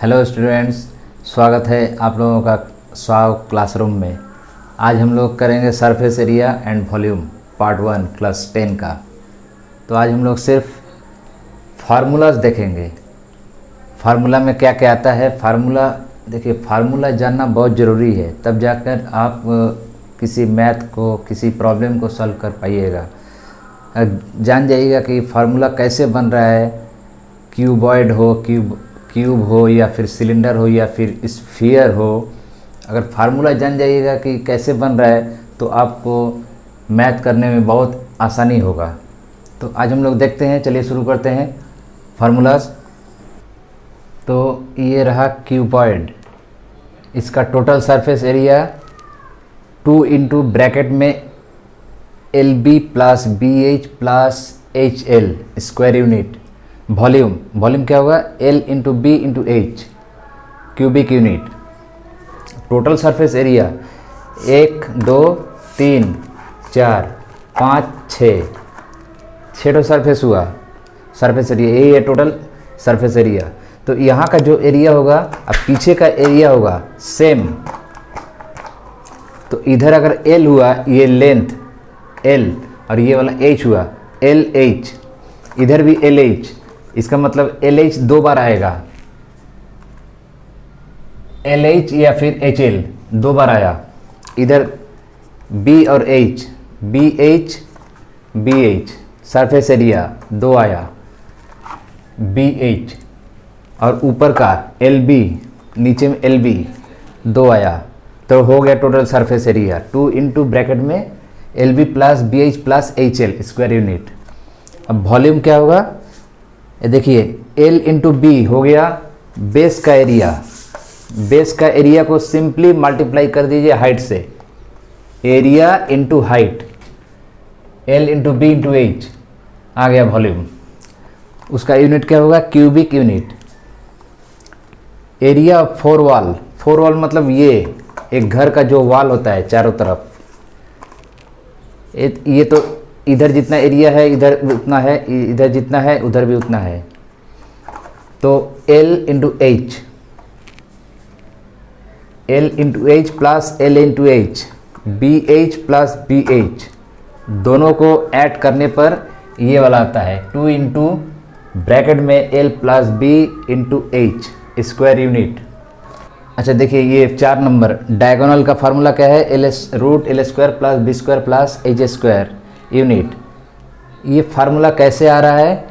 Hello students, स्वागत है आप लोगों का स्वाव क्लासरूम में। आज हम लोग करेंगे surface area and volume part 1 class 10 का। तो आज हम लोग सिर्फ फार्मूलाज देखेंगे। फार्मूला में क्या क्या आता है। फार्मूला देखिए, फार्मूला जानना बहुत ज़रूरी है, तब जाकर आप किसी मैथ को, किसी प्रॉब्लम को सॉल्व कर पाइएगा। जान जाइएगा कि फार्मूला कैसे बन रहा है। क्यूबॉइड हो, क्यूब हो, या फिर सिलेंडर हो, या फिर स्फीयर हो, अगर फार्मूला जान जाइएगा कि कैसे बन रहा है तो आपको मैथ करने में बहुत आसानी होगा। तो आज हम लोग देखते हैं, चलिए शुरू करते हैं फार्मूलाज। तो ये रहा क्यूबॉइड, इसका total surface area 2 into bracket में LB plus BH plus HL square unit. Volume क्या होगा, L into B into H cubic unit. Total surface area 1 2 3 4 5 6 surface हुआ। सरफेस एरिया यही है टोटल सरफेस एरिया। तो यहाँ का जो एरिया होगा, अब पीछे का एरिया होगा सेम। तो इधर अगर L हुआ, ये लेंथ L, और ये वाला H हुआ LH, इधर भी LH, इसका मतलब LH 2 बार आएगा। LH या फिर HL 2 बार आया। इधर B और H, BH सरफेस एरिया 2 आया, BH, और ऊपर का LB, नीचे में LB 2 आया। तो हो गया total surface area 2 into bracket में LB plus BH plus HL square unit. अब वॉल्यूम क्या होगा, ये देखिए L इंटू B हो गया बेस का एरिया। बेस का एरिया को सिंपली मल्टीप्लाई कर दीजिए हाइट से, area into height, L into B into H आ गया वॉल्यूम। उसका यूनिट क्या होगा, cubic unit. Area of four wall मतलब ये एक घर का जो वॉल होता है चारों तरफ, ये तो इधर जितना एरिया है इधर उतना है, इधर जितना है उधर भी उतना है। तो L into H, L into H plus L into H, BH plus BH, दोनों को ऐड करने पर ये वाला आता है 2 इंटू ब्रैकेट में L plus B into H square unit. अच्छा देखिए, ये 4 नंबर डायगोनल का फार्मूला क्या है, √L square plus B square plus H square unit. ये फार्मूला कैसे आ रहा है,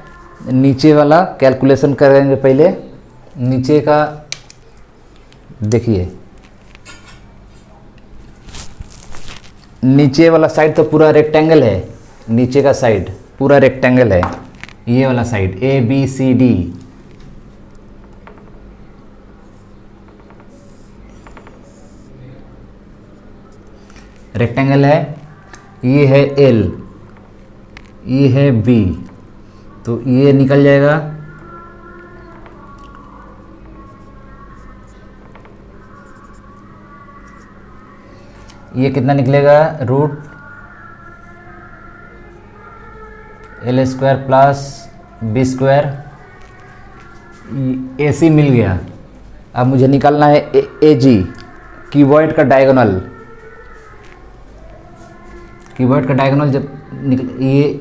नीचे वाला कैलकुलेशन करेंगे पहले। नीचे का देखिए, नीचे वाला साइड तो पूरा रेक्टेंगल है, नीचे का साइड पूरा रेक्टेंगल है। ये वाला साइड ABCD, रेक्टेंगल है। ये है L, ये है B, तो ये निकल जाएगा ये कितना निकलेगा, √L square plus B square. AC मिल गया। अब मुझे निकालना है AG, क्यूबॉइड का डायगोनल। क्यूबॉइड का डायगोनल जब ये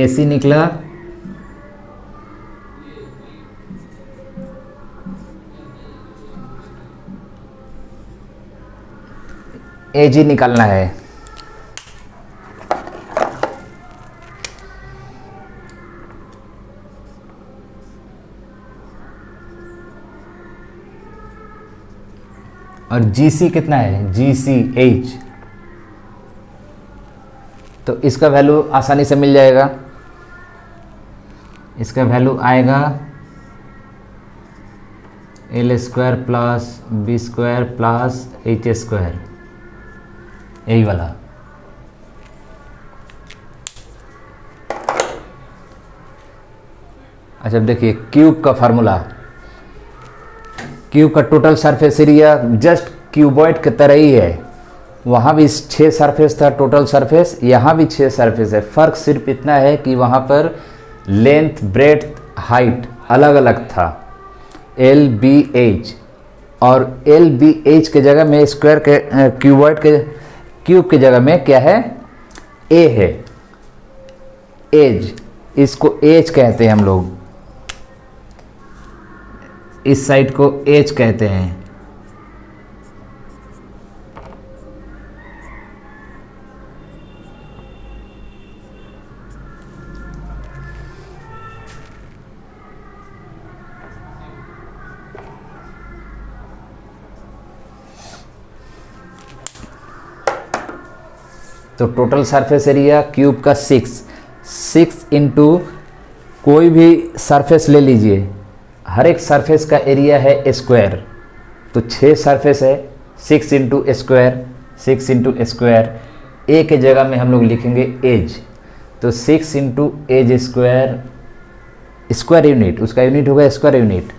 AC निकला, AG निकालना है। और GC कितना है, GCH, तो इसका वैल्यू आसानी से मिल जाएगा। इसका वैल्यू आएगा L square plus B square plus H square, यही वाला। अच्छा देखिए, क्यूब का फार्मूला, क्यूब का total surface area just cuboid की तरह ही है। वहाँ भी 6 सरफेस था टोटल सरफेस, यहाँ भी 6 सरफेस है। फ़र्क सिर्फ इतना है कि वहाँ पर लेंथ, ब्रेड्थ हाइट अलग अलग था, एल बी एच, और एल बी एच के जगह में स्क्वायर के क्यूबॉइड के क्यूब की जगह में क्या है, ए है, एज, इसको एज कहते हैं हम लोग, इस साइड को एज कहते हैं। तो टोटल सरफेस एरिया क्यूब का 6 इंटू कोई भी सरफेस ले लीजिए, हर एक सरफेस का एरिया है स्क्वायर, तो 6 सरफेस है, 6 into square, 6 into square, a के जगह में हम लोग लिखेंगे एज, तो 6 into edge square, square unit, उसका यूनिट होगा स्क्वायर यूनिट।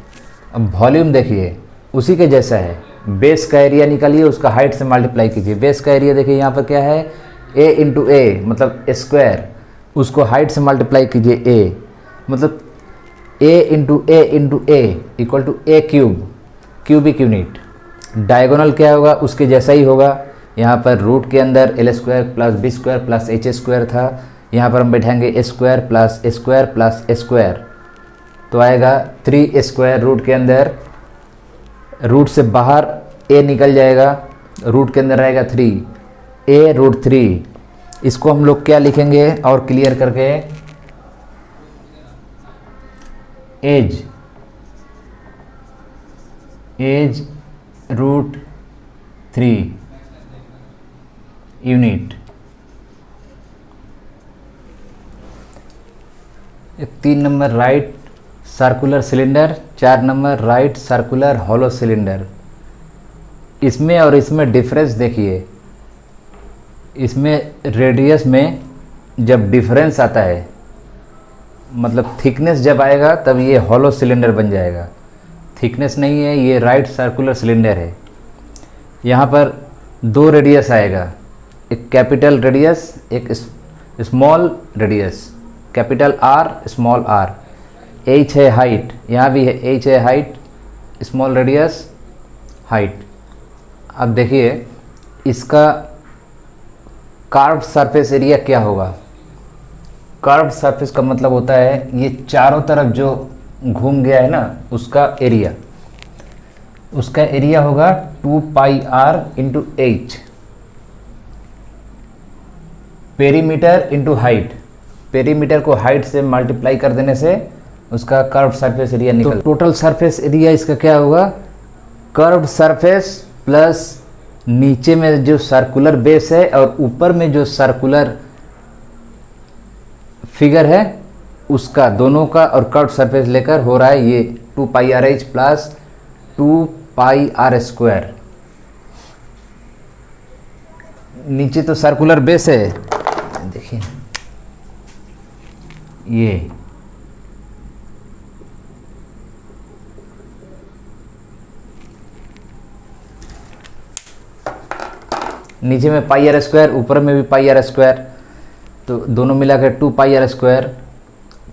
अब वॉल्यूम देखिए उसी के जैसा है, बेस का एरिया निकालिए, उसका हाइट से मल्टीप्लाई कीजिए। बेस का एरिया देखिए यहाँ पर क्या है, ए इंटू ए मतलब स्क्वायर, उसको हाइट से मल्टीप्लाई कीजिए, ए मतलब A into A equal to A cube, cubic unit. Diagonal क्या होगा, उसके जैसा ही होगा, यहाँ पर रूट के अंदर l square plus b square plus h square था, यहाँ पर हम बैठाएंगे ए स्क्वायर प्लस स्क्वायर, तो आएगा 3 स्क्वायर, रूट के अंदर, रूट से बाहर ए निकल जाएगा, रूट के अंदर रहेगा 3, ए रूट 3, इसको हम लोग क्या लिखेंगे और क्लियर करके, edge root 3 unit. 3 number right circular cylinder, 4 number right circular hollow cylinder. इसमें और इसमें डिफरेंस देखिए, इसमें रेडियस में जब डिफरेंस आता है, मतलब थिकनेस जब आएगा तब ये हॉलो सिलेंडर बन जाएगा, थिकनेस नहीं है, ये राइट सर्कुलर सिलेंडर है। यहाँ पर 2 रेडियस आएगा, एक कैपिटल रेडियस, एक small radius, capital r small r. H है हाइट, यहाँ भी है एच है हाइट, स्मॉल रेडियस हाइट। अब देखिए इसका कार्व सरफेस एरिया क्या होगा। कर्व सरफेस का मतलब होता है ये चारों तरफ जो घूम गया है ना, उसका एरिया, उसका एरिया होगा 2 pi are into H, perimeter into height, perimeter को हाइट से मल्टीप्लाई कर देने से उसका कर्व सरफेस एरिया निकल। तो टोटल सरफेस एरिया इसका क्या होगा, कर्व सरफेस प्लस नीचे में जो सर्कुलर बेस है और ऊपर में जो सर्कुलर फिगर है उसका, दोनों का और कर्व सरफेस लेकर हो रहा है ये 2 pi R H plus 2 pi are square. नीचे तो सर्कुलर बेस है, देखिए ये नीचे में पाई आर स्क्वायर, ऊपर में भी पाई आर स्क्वायर, तो दोनों मिलाकर 2 pi are square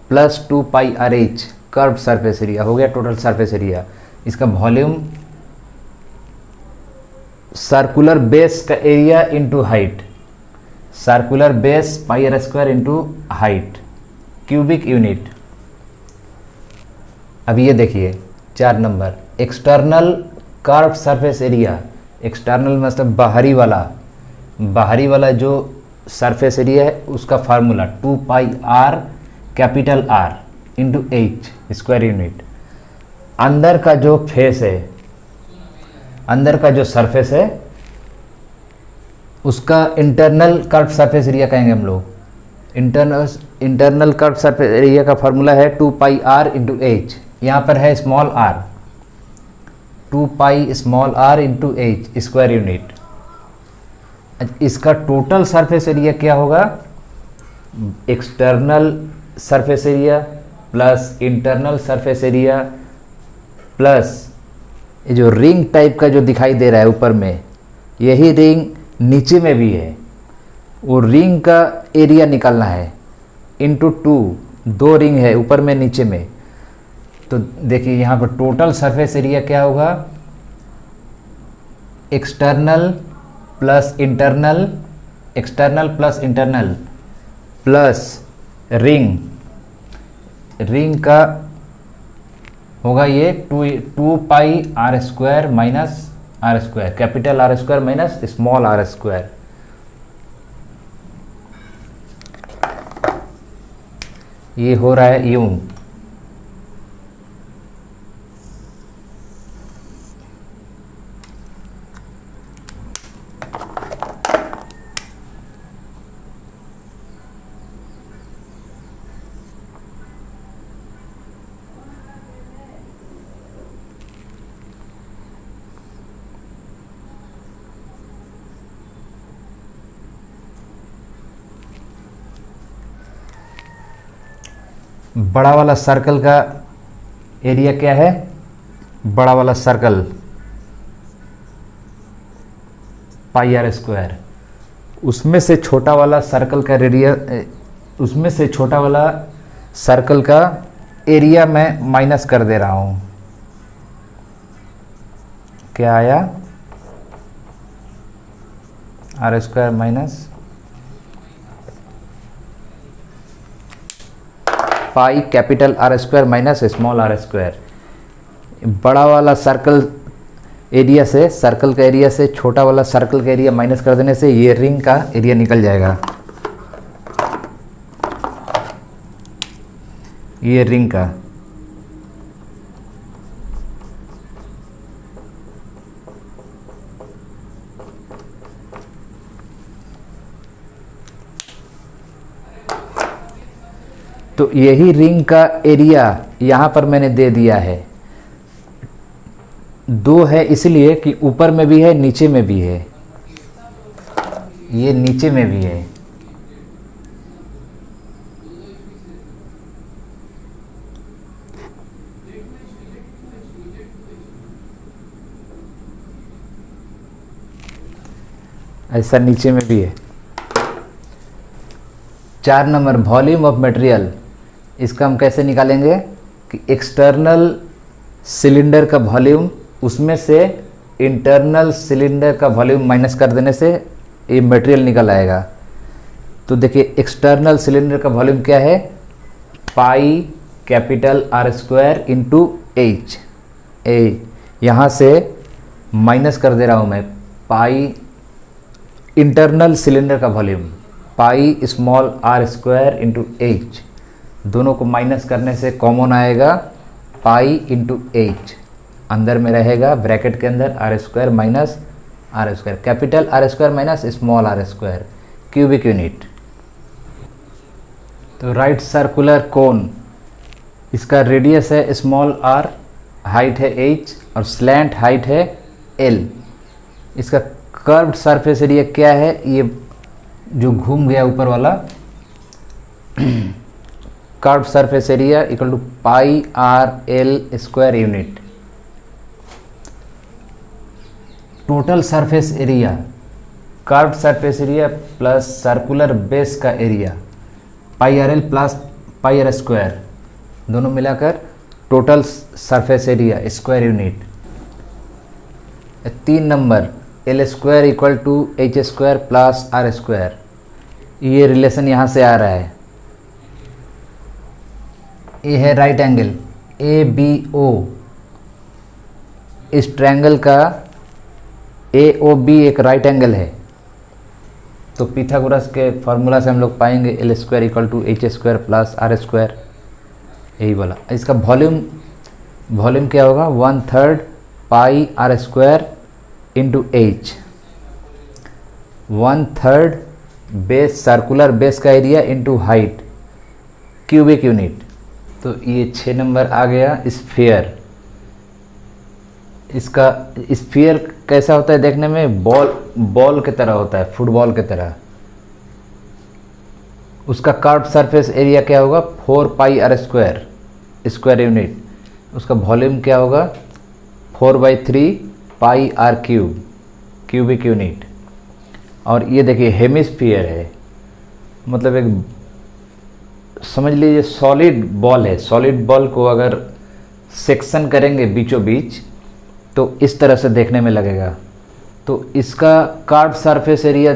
plus 2 pi R H curve surface area हो गया टोटल सरफेस एरिया। इसका वॉल्यूम सर्कुलर बेस का area into height, circular base pi are square into height, cubic unit. अब ये देखिए 4 number external curve surface area, external मतलब बाहरी वाला जो सरफेस एरिया है उसका formula 2 pi R capital R into H square unit. अंदर का जो फेस है, अंदर का जो सरफेस है उसका इंटरनल कर्व सरफेस एरिया कहेंगे हम लोग। इंटरनल कर्व सरफेस एरिया का फार्मूला है 2 पाई आर इंटू एच, यहाँ पर है small r, 2 pi small r into H square unit. इसका टोटल सरफेस एरिया क्या होगा, external surface area plus internal surface area plus ये जो रिंग टाइप का जो दिखाई दे रहा है ऊपर में, यही रिंग नीचे में भी है, वो रिंग का एरिया निकालना है इंटू 2, 2 रिंग है ऊपर में नीचे में, तो देखिए यहाँ पर टोटल सरफेस एरिया क्या होगा, external plus internal, external plus internal plus ring, ring का होगा ये two pi are square minus r square, capital r square minus small r square. ये हो रहा है यूं। बड़ा वाला सर्कल का एरिया क्या है, बड़ा वाला सर्कल पाई आर स्क्वायर, उसमें से छोटा वाला सर्कल का रेडियस, उसमें से छोटा वाला सर्कल का एरिया मैं माइनस कर दे रहा हूं। क्या आया, r square minus pi capital r square minus small r square. बड़ा वाला सर्कल एरिया से, सर्कल का एरिया से छोटा वाला सर्कल का एरिया माइनस कर देने से ये रिंग का एरिया निकल जाएगा। ये रिंग का तो यही रिंग का एरिया यहाँ पर मैंने दे दिया है। 2 है इसलिए कि ऊपर में भी है नीचे में भी है, ये नीचे में भी है। ऐसा नीचे में भी है। 4 नंबर वॉल्यूम ऑफ मटेरियल, इसका हम कैसे निकालेंगे कि एक्सटर्नल सिलेंडर का वॉल्यूम, उसमें से इंटरनल सिलेंडर का वॉल्यूम माइनस कर देने से ये मटेरियल निकल आएगा। तो देखिए एक्सटर्नल सिलेंडर का वॉल्यूम क्या है, pi capital r square into h. यहाँ से माइनस कर दे रहा हूँ मैं पाई इंटरनल सिलेंडर का volume, pi small r square into h. दोनों को माइनस करने से कॉमन आएगा पाई इंटू एच, अंदर में रहेगा ब्रैकेट के अंदर r square minus r square, capital r square minus small r square, cubic unit. तो राइट सर्कुलर कोन, इसका रेडियस है स्मॉल आर, हाइट है एच और स्लैंट हाइट है एल। इसका कर्व्ड सरफेस एरिया क्या है, ये जो घूम गया ऊपर वाला, curved surface area equal to pi r l square unit. Total surface area, curved surface area plus circular base का area, pi r L plus pi are square, दोनों मिलाकर total surface area square unit. 3 number l square equal to h square plus r square, ये relation यहाँ से आ रहा है। ये है right angle a b o, इस ट्रायंगल का ए ओ बी एक राइट एंगल है। तो पिथागोरस के फार्मूला से हम लोग पाएंगे l square equal to h square plus r square, यही बोला। इसका वॉल्यूम क्या होगा, 1/3 pi are square into H, 1/3 base, circular base का area into height, cubic unit. तो ये 6 नंबर आ गया स्फीयर। इसका स्फीयर कैसा होता है देखने में, बॉल की तरह होता है, फुटबॉल की तरह। उसका कर्व्ड सरफेस एरिया क्या होगा, 4 पाई आर स्क्वायर स्क्वायर यूनिट। उसका वॉल्यूम क्या होगा, 4/3 pi r cube, cubic unit. और ये देखिए हेमिस्फीयर है, मतलब एक समझ लीजिए सॉलिड बॉल है। सॉलिड बॉल को अगर सेक्शन करेंगे बीचों बीच तो इस तरह से देखने में लगेगा। तो इसका कार्व सरफेस एरिया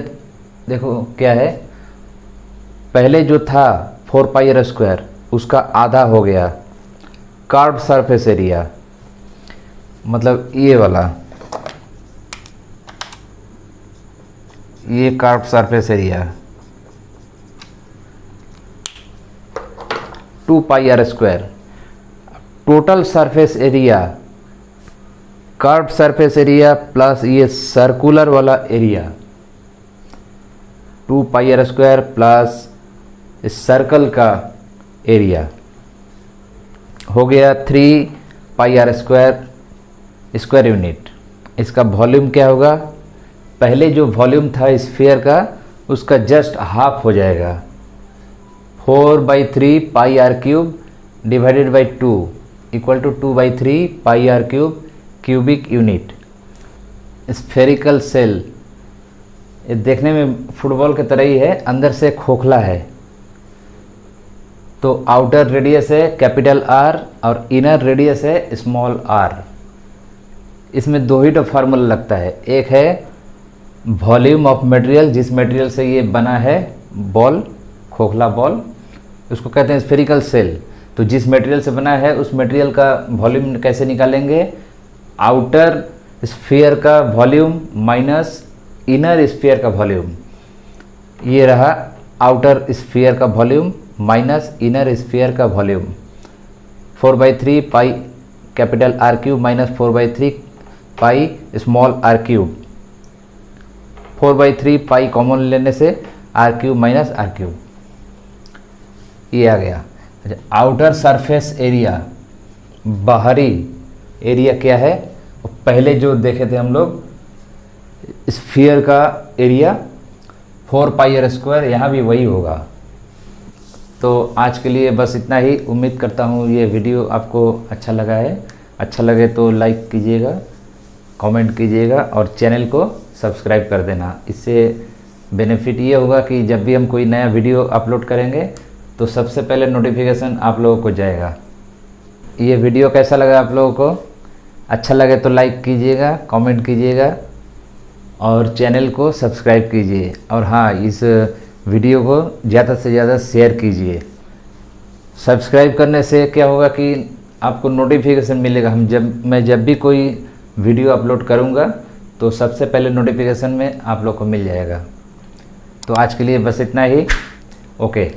देखो क्या है, पहले जो था 4 पाई आर स्क्वायर उसका आधा हो गया कार्व सरफेस एरिया, मतलब ये वाला, ये curve surface area 2 pi are square. Total surface area, curve surface area plus ये सर्कुलर वाला area 2 pi are square plus इस सर्कल का एरिया हो गया 3 pi are square square unit. इसका वॉल्यूम क्या होगा, पहले जो वॉल्यूम था स्फीयर का उसका जस्ट हाफ हो जाएगा, 4/3 pi r cube divided by 2 equal to 2/3 pi r cube cubic unit. Spherical shell ये देखने में फुटबॉल की तरह ही है, अंदर से खोखला है। तो आउटर रेडियस है कैपिटल आर और इनर रेडियस है स्मॉल आर। इसमें दो ही तो फार्मूला लगता है, एक है वॉल्यूम ऑफ मटेरियल, जिस मटेरियल से ये बना है बॉल, खोखला बॉल, उसको कहते हैं स्फेरिकल सेल। तो जिस मटेरियल से बना है उस मटेरियल का वॉल्यूम कैसे निकालेंगे, आउटर स्फीयर का वॉल्यूम माइनस इनर स्फीयर का वॉल्यूम। ये रहा आउटर स्फीयर का वॉल्यूम माइनस इनर स्फीयर का volume, 4/3 pi capital r cube minus 4/3 pi small r cube. 4/3 pi common लेने से r cube minus r cube, ये आ गया। अच्छा, आउटर सरफेस एरिया, बाहरी एरिया क्या है, पहले जो देखे थे हम लोग स्फीयर का एरिया 4 पाई आर स्क्वायर, यहाँ भी वही होगा। तो आज के लिए बस इतना ही। उम्मीद करता हूँ ये वीडियो आपको अच्छा लगा है। अच्छा लगे तो लाइक कीजिएगा, कमेंट कीजिएगा और चैनल को सब्सक्राइब कर देना। इससे बेनिफिट ये होगा कि जब भी हम कोई नया वीडियो अपलोड करेंगे तो सबसे पहले नोटिफिकेशन आप लोगों को जाएगा। ये वीडियो कैसा लगा आप लोगों को, अच्छा लगे तो लाइक कीजिएगा, कमेंट कीजिएगा और चैनल को सब्सक्राइब कीजिए। और हाँ, इस वीडियो को ज़्यादा से ज़्यादा शेयर कीजिए। सब्सक्राइब करने से क्या होगा कि आपको नोटिफिकेशन मिलेगा। मैं जब भी कोई वीडियो अपलोड करूँगा तो सबसे पहले नोटिफिकेशन में आप लोग को मिल जाएगा। तो आज के लिए बस इतना ही। ओके।